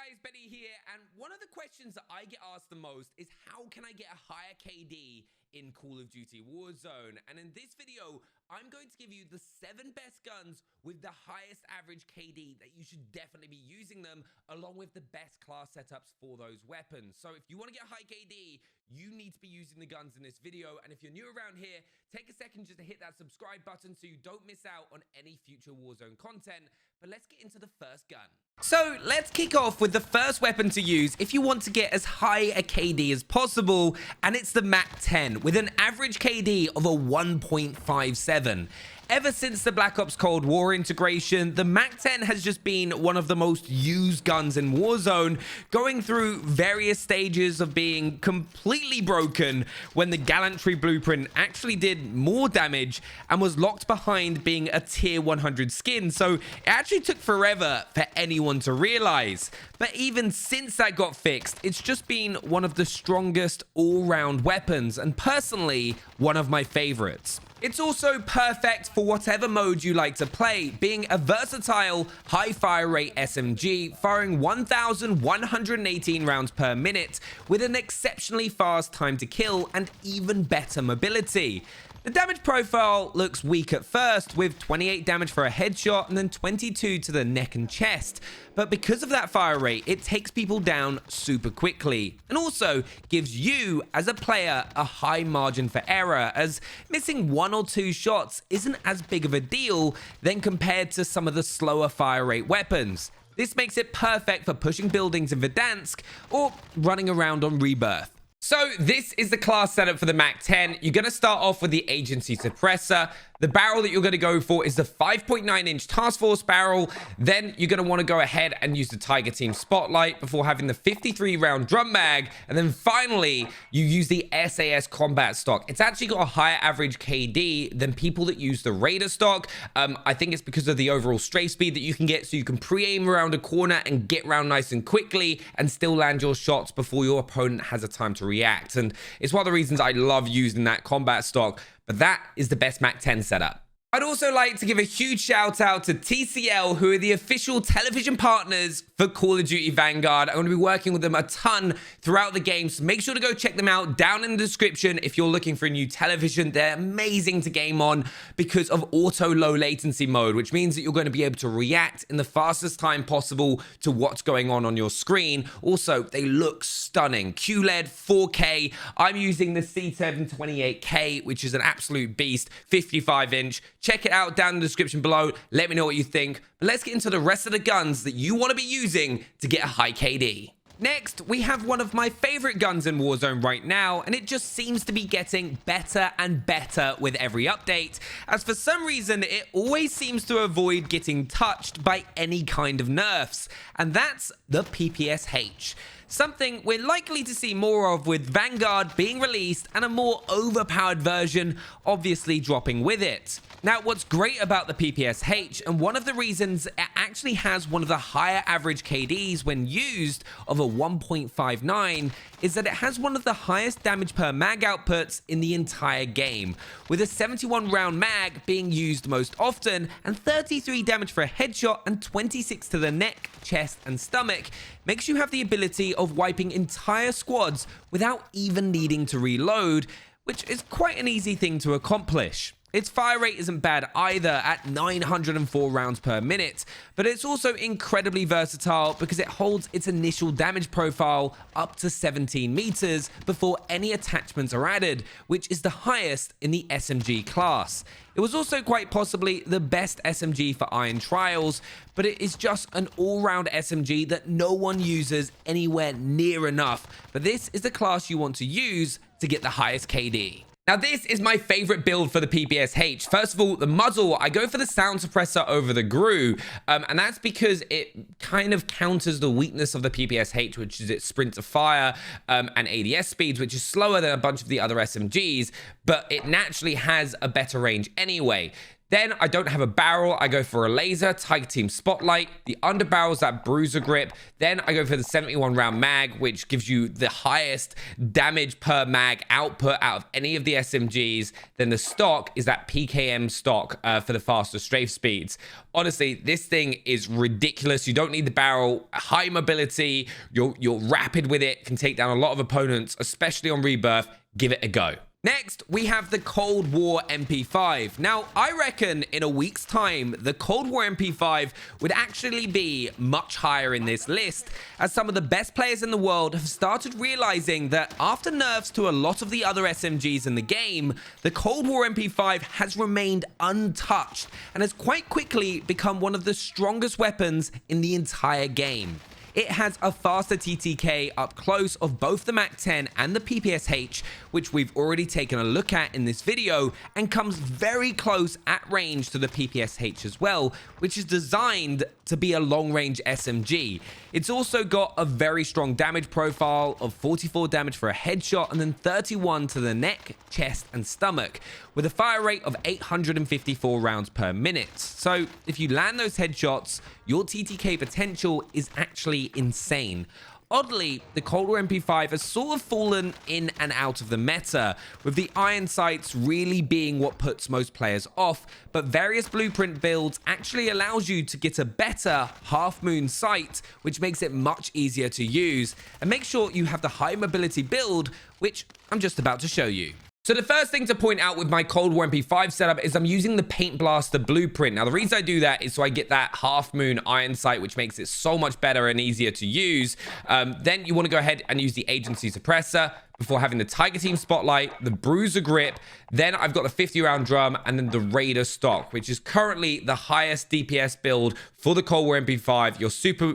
guys, Benny here, and one of the questions that I get asked the most is how can I get a higher KD in Call of Duty Warzone? And in this video, I'm going to give you the 7 best guns with the highest average KD that you should definitely be using them, along with the best class setups for those weapons. So if you want to get high KD, you need to be using the guns in this video. And if you're new around here, take a second just to hit that subscribe button so you don't miss out on any future Warzone content. But let's get into the first gun. So let's kick off with the first weapon to use if you want to get as high a KD as possible, and it's the Mac10 with an average KD of a 1.57. Ever since the Black Ops Cold War integration, the Mac10 has just been one of the most used guns in Warzone, going through various stages of being completely broken when the Gallantry blueprint actually did more damage and was locked behind being a tier 100 skin, so it actually took forever for anyone to realize. But even since that got fixed, it's just been one of the strongest all-round weapons, and personally, one of my favorites. It's also perfect for whatever mode you like to play, being a versatile, high fire rate SMG, firing 1,118 rounds per minute, with an exceptionally fast time to kill and even better mobility. The damage profile looks weak at first, with 28 damage for a headshot and then 22 to the neck and chest. But because of that fire rate, it takes people down super quickly, and also gives you, as a player, a high margin for error, as missing 1 or 2 shots isn't as big of a deal than compared to some of the slower fire rate weapons. This makes it perfect for pushing buildings in Verdansk or running around on Rebirth. So this is the class setup for the Mac10. You're going to start off with the agency suppressor. The barrel that you're going to go for is the 5.9-inch task force barrel. Then you're going to want to go ahead and use the Tiger Team Spotlight before having the 53-round drum mag. And then finally, you use the SAS combat stock. It's actually got a higher average KD than people that use the Raider stock. I think it's because of the overall strafe speed that you can get, so you can pre-aim around a corner and get around nice and quickly and still land your shots before your opponent has a time to react. And it's one of the reasons I love using that combat stock. But that is the best Mac10 setup. I'd also like to give a huge shout out to TCL, who are the official television partners for Call of Duty Vanguard. I'm going to be working with them a ton throughout the game, so make sure to go check them out down in the description if you're looking for a new television. They're amazing to game on because of auto low latency mode, which means that you're going to be able to react in the fastest time possible to what's going on your screen. Also, they look stunning. QLED 4K. I'm using the C728K, which is an absolute beast, 55-inch. Check it out down in the description below. Let me know what you think. But let's get into the rest of the guns that you want to be using to get a high KD. Next, we have one of my favorite guns in Warzone right now, and it just seems to be getting better and better with every update, as for some reason, it always seems to avoid getting touched by any kind of nerfs, and that's the PPSH. Something we're likely to see more of with Vanguard being released and a more overpowered version obviously dropping with it. Now, what's great about the PPSH, and one of the reasons it actually has one of the higher average KDs when used of a 1.59, is that it has one of the highest damage per mag outputs in the entire game, with a 71 round mag being used most often, and 33 damage for a headshot and 26 to the neck, chest and stomach, makes you have the ability of wiping entire squads without even needing to reload, which is quite an easy thing to accomplish. Its fire rate isn't bad either at 904 rounds per minute, but it's also incredibly versatile because it holds its initial damage profile up to 17 meters before any attachments are added, which is the highest in the SMG class. It was also quite possibly the best SMG for Iron Trials, but it is just an all-round SMG that no one uses anywhere near enough. But this is the class you want to use to get the highest KD. Now, this is my favorite build for the PPSH. First of all, the muzzle, I go for the sound suppressor over the GRU, and that's because it kind of counters the weakness of the PPSH, which is its sprint to fire and ADS speeds, which is slower than a bunch of the other SMGs, but it naturally has a better range anyway. Then I don't have a barrel. I go for a laser, Tiger Team Spotlight. The underbarrel's that bruiser grip. Then I go for the 71 round mag, which gives you the highest damage per mag output out of any of the SMGs. Then the stock is that PKM stock for the faster strafe speeds. Honestly, this thing is ridiculous. You don't need the barrel. High mobility. You're rapid with it. Can take down a lot of opponents, especially on rebirth. Give it a go. Next, we have the Cold War MP5. Now, I reckon in a week's time, the Cold War MP5 would actually be much higher in this list, as some of the best players in the world have started realizing that after nerfs to a lot of the other SMGs in the game, the Cold War MP5 has remained untouched and has quite quickly become one of the strongest weapons in the entire game. It has a faster TTK up close of both the Mac10 and the PPSH, which we've already taken a look at in this video, and comes very close at range to the PPSH as well, which is designed to be a long-range SMG. It's also got a very strong damage profile of 44 damage for a headshot and then 31 to the neck, chest, and stomach, with a fire rate of 854 rounds per minute. So if you land those headshots, your TTK potential is actually insane. Oddly, the Cold War MP5 has sort of fallen in and out of the meta, with the iron sights really being what puts most players off, but various blueprint builds actually allows you to get a better half-moon sight, which makes it much easier to use. And make sure you have the high mobility build, which I'm just about to show you. So the first thing to point out with my Cold War MP5 setup is I'm using the Paint Blaster blueprint. Now, the reason I do that is so I get that half-moon iron sight, which makes it so much better and easier to use. Then you want to go ahead and use the Agency Suppressor before having the Tiger Team Spotlight, the Bruiser Grip. Then I've got the 50-round drum and then the Raider stock, which is currently the highest DPS build for the Cold War MP5.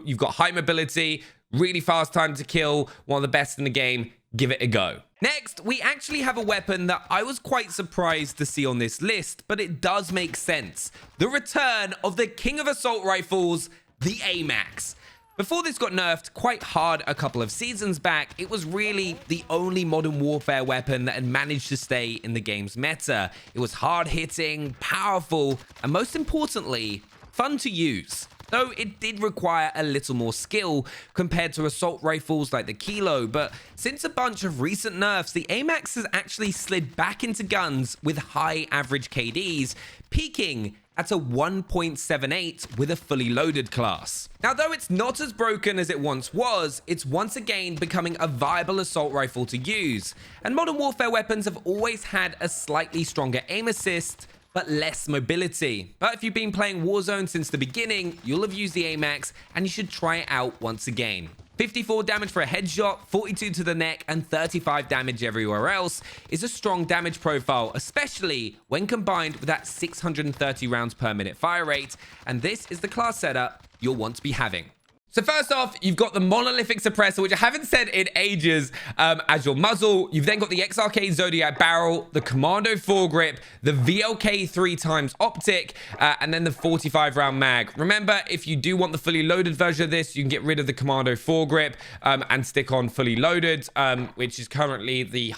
You've got high mobility, really fast time to kill, one of the best in the game. Give it a go. Next, we actually have a weapon that I was quite surprised to see on this list, but it does make sense. The return of the king of assault rifles, the AMAX. Before this got nerfed quite hard a couple of seasons back, it was really the only modern warfare weapon that had managed to stay in the game's meta. It was hard-hitting, powerful, and most importantly, fun to use. Though it did require a little more skill compared to assault rifles like the Kilo, but since a bunch of recent nerfs, the AMAX has actually slid back into guns with high average KDs, peaking at a 1.78 with a fully loaded class. Now, though it's not as broken as it once was, it's once again becoming a viable assault rifle to use. And modern warfare weapons have always had a slightly stronger aim assist, but less mobility. But if you've been playing Warzone since the beginning, you'll have used the AMAX, and you should try it out once again. 54 damage for a headshot, 42 to the neck, and 35 damage everywhere else is a strong damage profile, especially when combined with that 630 rounds per minute fire rate, and this is the class setup you'll want to be having. So first off, you've got the monolithic suppressor, which I haven't said in ages, as your muzzle. You've then got the XRK Zodiac barrel, the Commando foregrip, the VLK 3x optic, and then the 45 round mag. Remember, if you do want the fully loaded version of this, you can get rid of the Commando foregrip and stick on fully loaded, which is currently the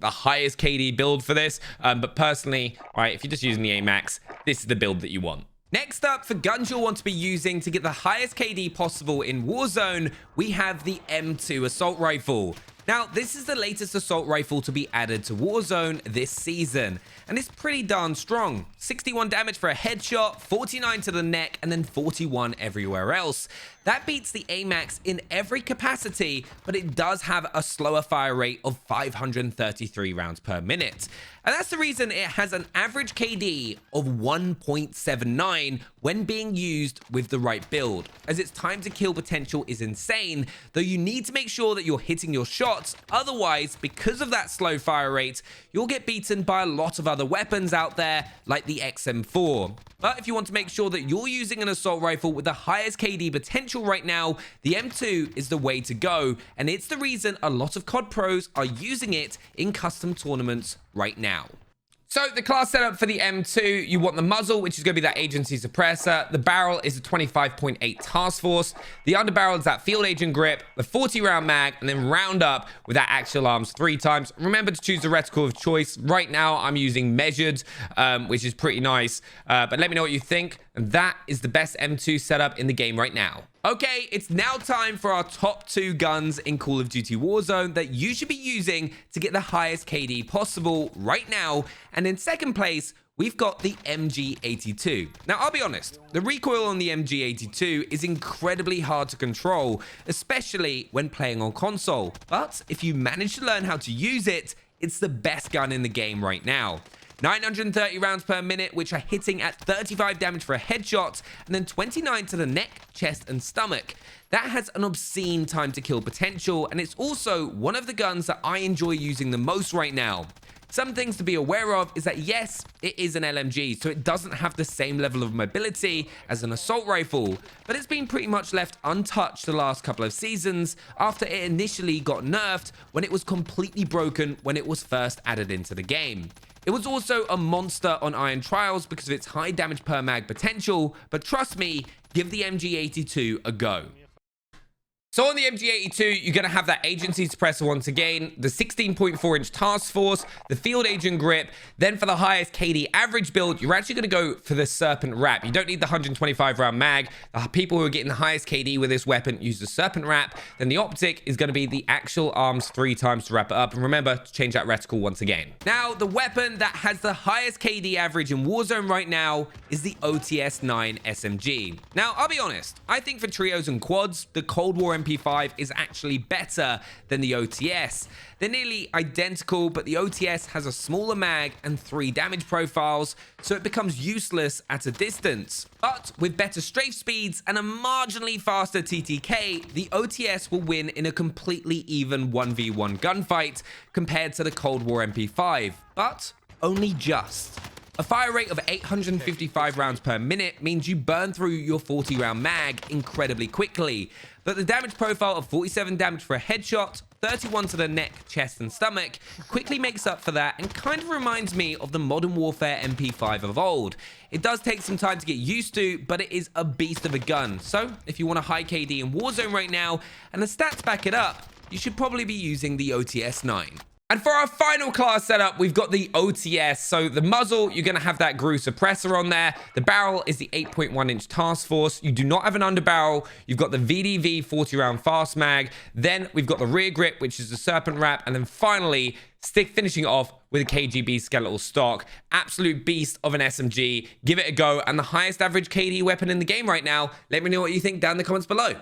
highest KD build for this. But personally, right, if you're just using the AMAX, this is the build that you want. Next up, for guns you'll want to be using to get the highest KD possible in Warzone, we have the M2 assault rifle. Now, this is the latest assault rifle to be added to Warzone this season, and it's pretty darn strong. 61 damage for a headshot, 49 to the neck, and then 41 everywhere else. That beats the AMAX in every capacity, but it does have a slower fire rate of 533 rounds per minute. And that's the reason it has an average KD of 1.79 when being used with the right build, as its time to kill potential is insane, though you need to make sure that you're hitting your shots. Otherwise, because of that slow fire rate, you'll get beaten by a lot of other weapons out there, like the XM4. But if you want to make sure that you're using an assault rifle with the highest KD potential right now, the M2 is the way to go, and it's the reason a lot of COD pros are using it in custom tournaments right now. So the class setup for the M2, you want the muzzle, which is going to be that agency suppressor. The barrel is a 25.8 task force. The underbarrel is that field agent grip, the 40 round mag, and then round up with that axial arms 3 times. Remember to choose the reticle of choice. Right now, I'm using measured, which is pretty nice. But let me know what you think. And that is the best M2 setup in the game right now. Okay, it's now time for our top 2 guns in Call of Duty Warzone that you should be using to get the highest KD possible right now. And in second place, we've got the MG82. Now, I'll be honest, the recoil on the MG82 is incredibly hard to control, especially when playing on console. But if you manage to learn how to use it, it's the best gun in the game right now. 930 rounds per minute, which are hitting at 35 damage for a headshot, and then 29 to the neck, chest, and stomach. That has an obscene time to kill potential, and it's also one of the guns that I enjoy using the most right now. Some things to be aware of is that yes, it is an LMG, so it doesn't have the same level of mobility as an assault rifle, but it's been pretty much left untouched the last couple of seasons after it initially got nerfed when it was completely broken when it was first added into the game. It was also a monster on Iron Trials because of its high damage per mag potential, but trust me, give the MG82 a go. So on the MG82, you're going to have that agency suppressor once again, the 16.4-inch task force, the field agent grip. Then for the highest KD average build, you're actually going to go for the Serpent Wrap. You don't need the 125 round mag. The people who are getting the highest KD with this weapon use the Serpent Wrap. Then the optic is going to be the axial arms 3 times to wrap it up. And remember to change that reticle once again. Now, the weapon that has the highest KD average in Warzone right now is the OTS-9 SMG. Now, I'll be honest, I think for trios and quads, the Cold War MP5 is actually better than the OTS. They're nearly identical, but the OTS has a smaller mag and 3 damage profiles, so it becomes useless at a distance. But with better strafe speeds and a marginally faster TTK, the OTS will win in a completely even 1v1 gunfight compared to the Cold War MP5, but only just. A fire rate of 855 rounds per minute means you burn through your 40 round mag incredibly quickly, but the damage profile of 47 damage for a headshot, 31 to the neck, chest, and stomach quickly makes up for that and kind of reminds me of the Modern Warfare MP5 of old. It does take some time to get used to, but it is a beast of a gun. So if you want a high KD in Warzone right now, and the stats back it up, you should probably be using the OTS-9. And for our final class setup, we've got the OTS. So the muzzle, you're going to have that GRU suppressor on there. The barrel is the 8.1-inch task force. You do not have an underbarrel. You've got the VDV 40-round fast mag. Then we've got the rear grip, which is the Serpent Wrap. And then finally, finishing off with a KGB skeletal stock. Absolute beast of an SMG. Give it a go. And the highest average KD weapon in the game right now. Let me know what you think down in the comments below.